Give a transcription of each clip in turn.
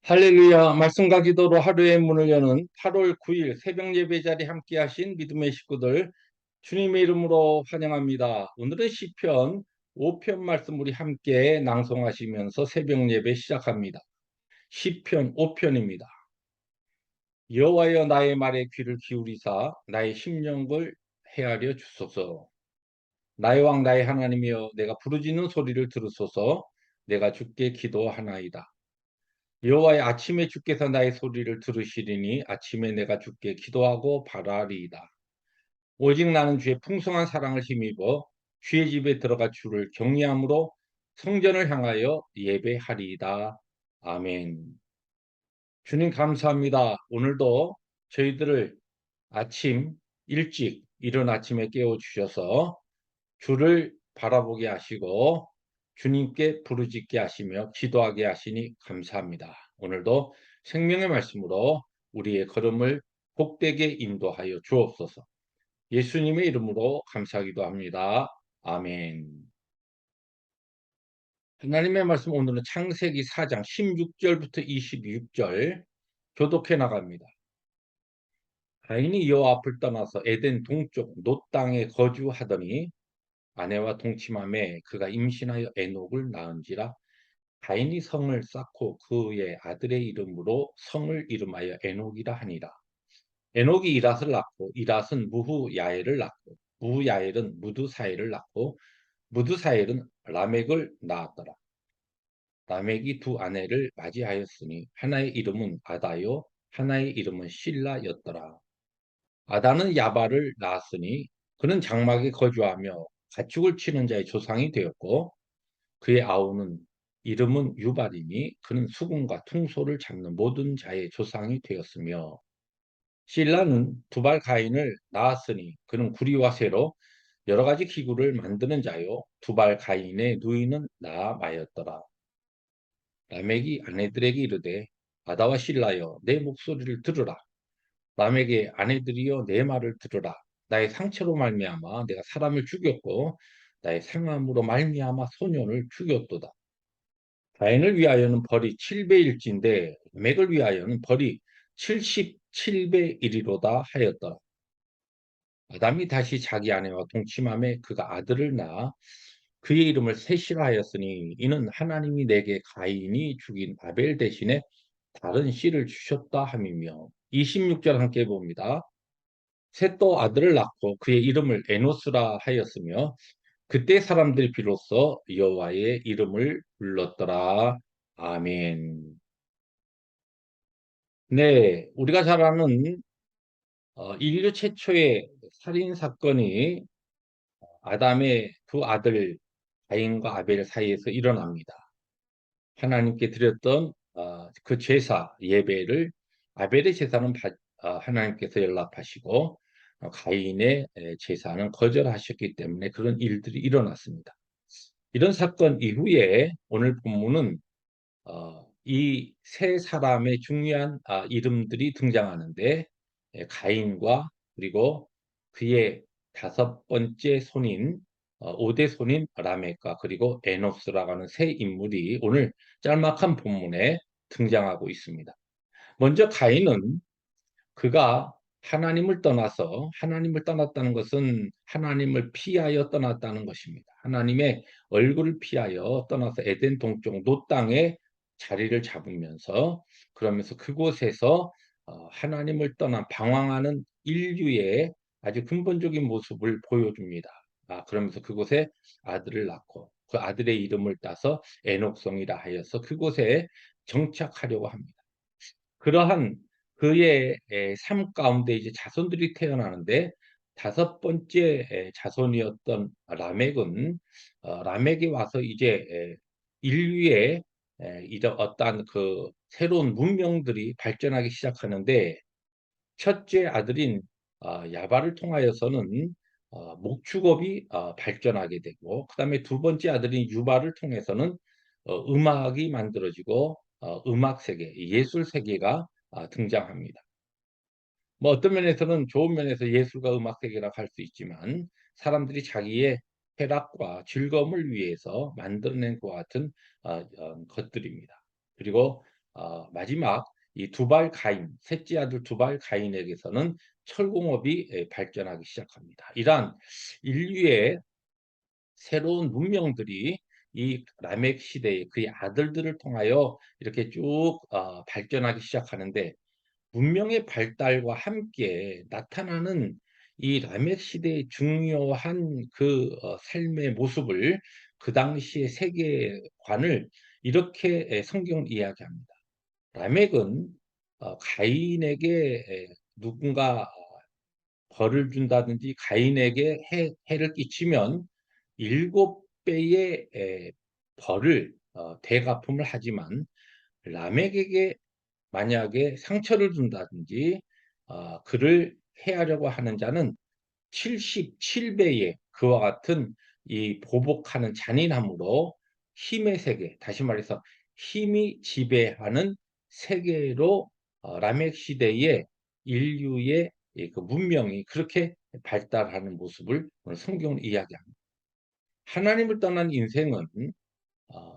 할렐루야. 말씀과 기도로 하루의 문을 여는 8월 9일 새벽 예배 자리 함께 하신 믿음의 식구들 주님의 이름으로 환영합니다. 오늘은 시편 5편 말씀 우리 함께 낭송하시면서 새벽 예배 시작합니다. 시편 5편입니다. 여호와여 나의 말에 귀를 기울이사 나의 심령을 헤아려 주소서. 나의 왕 나의 하나님이여 내가 부르짖는 소리를 들으소서. 내가 주께 기도하나이다. 여호와의 아침에 주께서 나의 소리를 들으시리니 아침에 내가 주께 기도하고 바라리이다. 오직 나는 주의 풍성한 사랑을 힘입어 주의 집에 들어가 주를 경외함으로 성전을 향하여 예배하리이다. 아멘. 주님 감사합니다. 오늘도 저희들을 아침 일찍 이른 아침에 깨워주셔서 주를 바라보게 하시고 주님께 부르짖게 하시며 기도하게 하시니 감사합니다. 오늘도 생명의 말씀으로 우리의 걸음을 복되게 인도하여 주옵소서. 예수님의 이름으로 감사하기도 합니다. 아멘. 하나님의 말씀 오늘은 창세기 4장 16절부터 26절 교독해 나갑니다. 가인이 여호와 앞을 떠나서 에덴 동쪽 놋 땅에 거주하더니 아내와 동침함에 그가 임신하여 에녹을 낳은지라. 가인이 성을 쌓고 그의 아들의 이름으로 성을 이름하여 에녹이라 하니라. 에녹이 이랏을 낳고 이랏은 무후야엘을 낳고 무후야엘은 무드사엘을 낳고 무드사엘은 라멕을 낳았더라. 라멕이 두 아내를 맞이하였으니 하나의 이름은 아다요 하나의 이름은 실라였더라. 아다는 야발을 낳았으니 그는 장막에 거주하며 가축을 치는 자의 조상이 되었고 그의 아우는 이름은 유발이니 그는 수금과 퉁소를 잡는 모든 자의 조상이 되었으며 실라는 두발 가인을 낳았으니 그는 구리와 쇠로 여러 가지 기구를 만드는 자요 두발 가인의 누이는 나아마였더라. 라멕이 아내들에게 이르되 아다와 실라여 내 목소리를 들으라. 남에게 아내들이여 내 말을 들으라. 나의 상처로 말미암아 내가 사람을 죽였고 나의 상함으로 말미암아 소년을 죽였도다. 가인을 위하여는 벌이 7배일진데 라멕을 위하여는 벌이 77배 일이로다 하였더라. 아담이 다시 자기 아내와 동침함에 그가 아들을 낳아 그의 이름을 셋이라 하였으니 이는 하나님이 내게 가인이 죽인 아벨 대신에 다른 씨를 주셨다 함이며 26절 함께 봅니다. 셋도 아들을 낳고 그의 이름을 에노스라 하였으며 그때 사람들이 비로소 여호와의 이름을 불렀더라. 아멘. 네, 우리가 잘 아는 인류 최초의 살인 사건이 아담의 두 아들 가인과 아벨 사이에서 일어납니다. 하나님께 드렸던 그 제사 예배를 아벨의 제사는 하나님께서 연락하시고 가인의 제사는 거절하셨기 때문에 그런 일들이 일어났습니다. 이런 사건 이후에 오늘 본문은 이 세 사람의 중요한 이름들이 등장하는데 가인과 그리고 그의 다섯 번째 손인 5대 손인 라멕과 그리고 에노스라고 하는 세 인물이 오늘 짤막한 본문에 등장하고 있습니다. 먼저 가인은 그가 하나님을 떠났다는 것은 하나님을 피하여 떠났다는 것입니다. 하나님의 얼굴을 피하여 떠나서 에덴 동쪽 노 땅에 자리를 잡으면서 그러면서 그곳에서 하나님을 떠난 방황하는 인류의 아주 근본적인 모습을 보여줍니다. 그러면서 그곳에 아들을 낳고 그 아들의 이름을 따서 에녹성이라 하여서 그곳에 정착하려고 합니다. 그러한 그의 삶 가운데 이제 자손들이 태어나는데 다섯 번째 자손이었던 라멕은 라멕이 와서 이제 인류의 이제 어떠한 그 새로운 문명들이 발전하기 시작하는데 첫째 아들인 야발을 통하여서는 목축업이 발전하게 되고 그다음에 두 번째 아들인 유발을 통해서는 음악이 만들어지고 음악 세계, 예술 세계가 등장합니다. 뭐 어떤 면에서는 좋은 면에서 예술과 음악 세계라고 할 수 있지만 사람들이 자기의 쾌락과 즐거움을 위해서 만들어낸 것과 같은 것들입니다. 그리고 마지막 이 두발 가인, 셋째 아들 두발 가인에게서는 철공업이 발전하기 시작합니다. 이러한 인류의 새로운 문명들이 이 라멕 시대의 그의 아들들을 통하여 이렇게 쭉 발전하기 시작하는데, 문명의 발달과 함께 나타나는 이 라멕 시대의 중요한 삶의 모습을, 그 당시의 세계관을 이렇게 성경은 이야기합니다. 라멕은 가인에게 누군가 벌을 준다든지 가인에게 해를 끼치면 7배의 벌을 대갚음을 하지만, 라멕에게 만약에 상처를 준다든지 그를 해하려고 하는 자는 77배의 그와 같은 이 보복하는 잔인함으로 힘의 세계, 다시 말해서 힘이 지배하는 세계로 라멕 시대의 인류의 그 문명이 그렇게 발달하는 모습을 오늘 성경은 이야기합니다. 하나님을 떠난 인생은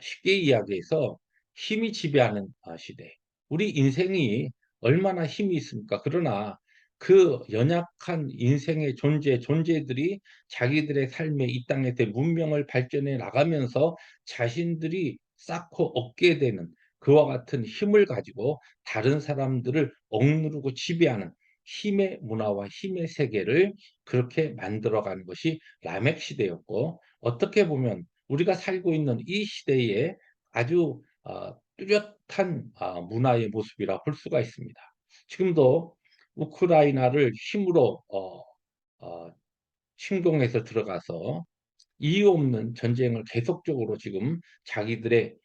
쉽게 이야기해서 힘이 지배하는 시대. 우리 인생이 얼마나 힘이 있습니까? 그러나 그 연약한 인생의 존재들이 자기들의 삶에 이 땅에서 문명을 발전해 나가면서 자신들이 쌓고 얻게 되는 그와 같은 힘을 가지고 다른 사람들을 억누르고 지배하는 힘의 문화와 힘의 세계를 그렇게 만들어가는 것이 라멕 시대였고, 어떻게 보면 우리가 살고 있는 이 시대에 아주 뚜렷한 문화의 모습이라 볼 수가 있습니다. 지금도 우크라이나를 힘으로 어 침공해서 들어가서 이유 없는 전쟁을 계속적으로 지금 자기들의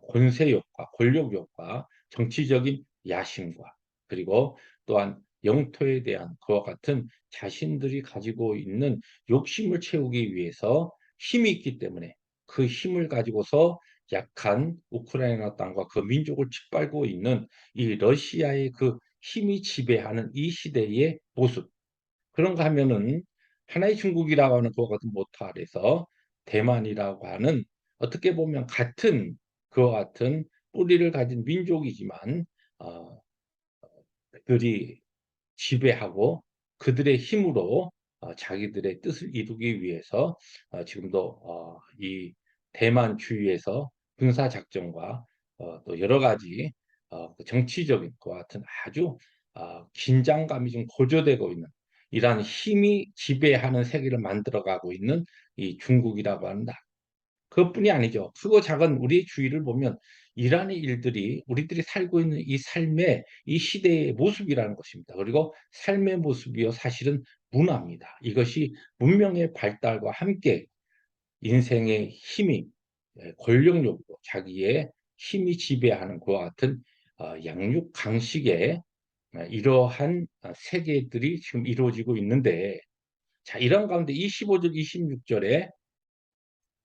권세욕과 권력욕과 정치적인 야심과, 그리고 또한 영토에 대한 그와 같은 자신들이 가지고 있는 욕심을 채우기 위해서 힘이 있기 때문에 그 힘을 가지고서 약한 우크라이나 땅과 그 민족을 짓밟고 있는 이 러시아의 그 힘이 지배하는 이 시대의 모습, 그런가 하면은 하나의 중국이라고 하는 그와 같은 모토 아래서 대만이라고 하는, 어떻게 보면 같은 그와 같은 뿌리를 가진 민족이지만 어 그들이 지배하고 그들의 힘으로 자기들의 뜻을 이루기 위해서 지금도 이 대만 주위에서 군사 작전과 또 여러 가지 그 정치적인 것과 같은 아주 긴장감이 좀 고조되고 있는, 이러한 힘이 지배하는 세계를 만들어 가고 있는 이 중국이라고 하는 나라. 그것뿐이 아니죠. 크고 작은 우리의 주위를 보면 이러한 일들이 우리들이 살고 있는 이 삶의 이 시대의 모습이라는 것입니다. 그리고 삶의 모습이요 사실은 문화입니다. 이것이 문명의 발달과 함께 인생의 힘이 권력욕으로 자기의 힘이 지배하는 그와 같은 양육강식의 이러한 세계들이 지금 이루어지고 있는데, 자 이런 가운데 25절 26절에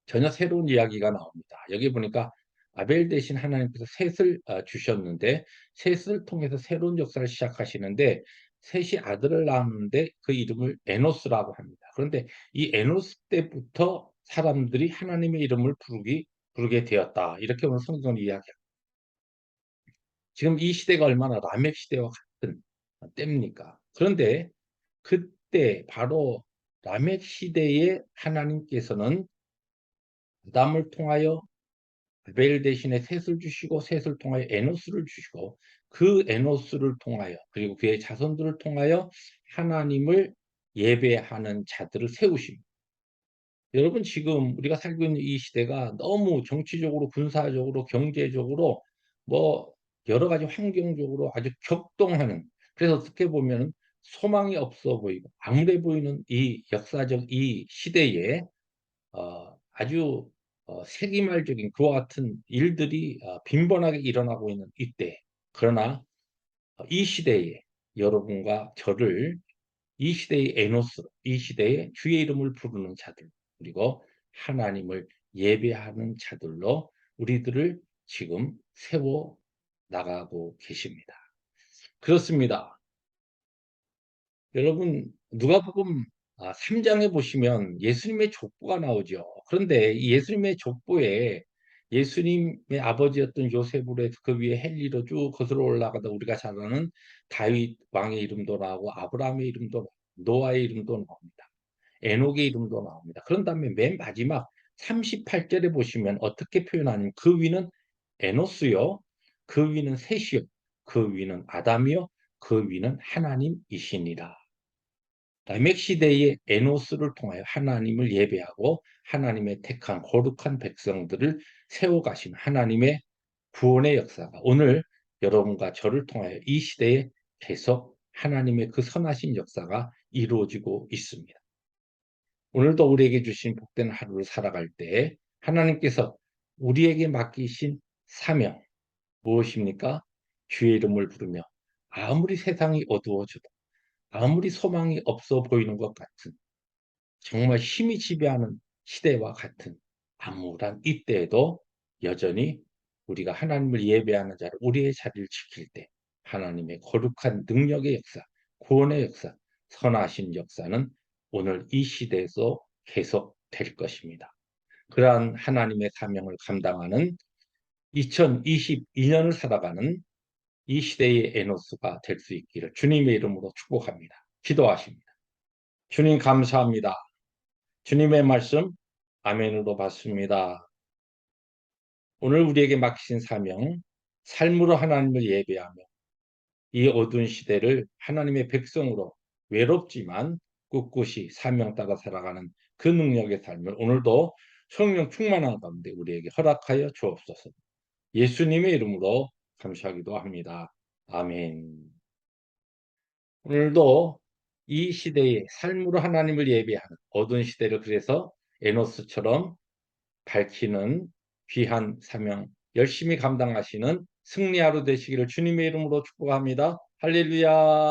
전혀 새로운 이야기가 나옵니다. 여기 보니까 아벨 대신 하나님께서 셋을 주셨는데, 셋을 통해서 새로운 역사를 시작하시는데, 셋이 아들을 낳았는데 그 이름을 에노스라고 합니다. 그런데 이 에노스 때부터 사람들이 하나님의 이름을 부르게 되었다. 이렇게 오늘 성경은 이야기합니다. 지금 이 시대가 얼마나 라멕 시대와 같은 때입니까? 그런데 그때 바로 라멕 시대에 하나님께서는 아담을 통하여 아벨 대신에 셋을 주시고, 셋을 통하여 에노스를 주시고, 그 에노스를 통하여 그리고 그의 자손들을 통하여 하나님을 예배하는 자들을 세우십니다. 여러분, 지금 우리가 살고 있는 이 시대가 너무 정치적으로 군사적으로 경제적으로 뭐 여러 가지 환경적으로 아주 격동하는, 그래서 어떻게 보면은 소망이 없어 보이고 암울해 보이는 이 역사적 이 시대에 아주 세기말적인 그와 같은 일들이 빈번하게 일어나고 있는 이때, 그러나 이 시대에 여러분과 저를 이 시대의 에노스, 이 시대에 주의 이름을 부르는 자들, 그리고 하나님을 예배하는 자들로 우리들을 지금 세워 나가고 계십니다. 그렇습니다. 여러분, 누가복음 3 장에 보시면 예수님의 족보가 나오죠. 그런데 이 예수님의 족보에 예수님의 아버지였던 요셉으로 해서 그 위에 헨리로 쭉 거슬러 올라가다 우리가 잘 아는 다윗 왕의 이름도 나오고 아브라함의 이름도 노아의 이름도 나옵니다. 에녹의 이름도 나옵니다. 그런 다음에 맨 마지막 38 절에 보시면 어떻게 표현하냐면 그 위는 에노스요. 그 위는 셋이요. 그 위는 아담이요. 그 위는 하나님이시니라. 라멕 시대의 에노스를 통하여 하나님을 예배하고 하나님의 택한 거룩한 백성들을 세워가신 하나님의 구원의 역사가 오늘 여러분과 저를 통하여 이 시대에 계속 하나님의 그 선하신 역사가 이루어지고 있습니다. 오늘도 우리에게 주신 복된 하루를 살아갈 때 하나님께서 우리에게 맡기신 사명 무엇입니까? 주의 이름을 부르며 아무리 세상이 어두워져도 아무리 소망이 없어 보이는 것 같은 정말 힘이 지배하는 시대와 같은 암울한 이때에도 여전히 우리가 하나님을 예배하는 자로 우리의 자리를 지킬 때 하나님의 거룩한 능력의 역사, 구원의 역사, 선하신 역사는 오늘 이 시대에서 계속될 것입니다. 그러한 하나님의 사명을 감당하는 2022년을 살아가는 이 시대의 에노스가 될 수 있기를 주님의 이름으로 축복합니다. 기도하십니다. 주님 감사합니다. 주님의 말씀 아멘으로 받습니다. 오늘 우리에게 맡기신 사명, 삶으로 하나님을 예배하며 이 어두운 시대를 하나님의 백성으로 외롭지만 꿋꿋이 사명 따라 살아가는 그 능력의 삶을 오늘도 성령 충만한 가운데 우리에게 허락하여 주옵소서. 예수님의 이름으로 감사하기도 합니다. 아멘. 오늘도 이 시대의 삶으로 하나님을 예배하는 어두운 시대를 그래서 에노스처럼 밝히는 귀한 사명 열심히 감당하시는 승리 하루 되시기를 주님의 이름으로 축복합니다. 할렐루야.